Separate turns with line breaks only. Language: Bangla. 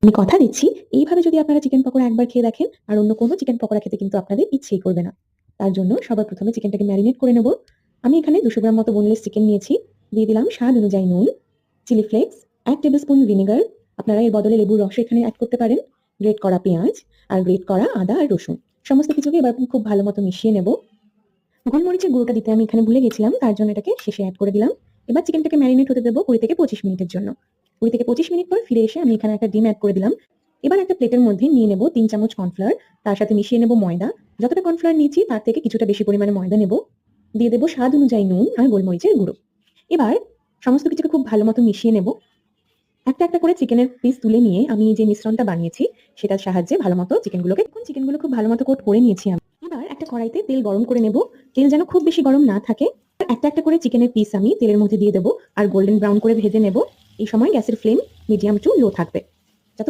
আমি কথা দিচ্ছি, এইভাবে যদি আপনারা চিকেন পকোড়া একবার খেয়ে দেখেন, আর অন্য কোনো চিকেন পকোড়া খেতে কিন্তু আপনাদের ইচ্ছেই করবে না। তার জন্য সবার প্রথমে চিকেনটাকে ম্যারিনেট করে নেব। আমি এখানে 200 গ্রাম মতো বোনলেস চিকেন নিয়েছি। দিয়ে দিলাম স্বাদ অনুযায়ী নুন, chilli flakes, 1 tablespoon vinegar. আপনারা এর বদলে লেবুর রসও এখানে এড করতে পারেন। গ্রেট করা পেঁয়াজ আর গ্রেট করা আদা আর রসুন। সমস্ত কিছুকে এবার খুব ভালো মতো মিশিয়ে নেব। গোলমরিচের গুঁড়োটা দিতে আমি এখানে ভুলে গেছিলাম, তার জন্য এটাকে শেষে এড করে দিলাম। এবার চিকেনটাকে ম্যারিনেট হতে দেবো 20 থেকে 25 মিনিটের জন্য। 20 থেকে 25 মিনিট পর ফিরে এসে আমি এখানে একটা ডিম এড করে দিলাম। এবার একটা প্লেটের মধ্যে নিয়ে নেব 3 চামচ কর্নফ্লাওয়ার, তার সাথে মিশিয়ে নেব ময়দা। যতটা কর্নফ্লাওয়ার নিয়েছি তার থেকে কিছুটা বেশি পরিমাণে ময়দা নেব। দিয়ে দেব স্বাদ অনুযায়ী নুন আর গোলমরিচের গুঁড়ো। এবার সমস্ত কিছুকে খুব ভালো মতো মিশিয়ে নেব। একটা একটা করে চিকেনের পিস তুলে নিয়ে আমি যে মিশ্রণটা বানিয়েছি সেটার সাহায্যে ভালো মতো চিকেনগুলো খুব ভালো মতো কোট করে নিয়েছি আমি। এবার একটা কড়াইতে তেল গরম করে নেব। তেল যেন খুব বেশি গরম না থাকে। একটা একটা করে চিকেনের পিস আমি তেলের মধ্যে দিয়ে দেবো আর গোল্ডেন ব্রাউন করে ভেজে নেব। এই সময় গ্যাসের ফ্লেম মিডিয়াম টু লো থাকবে।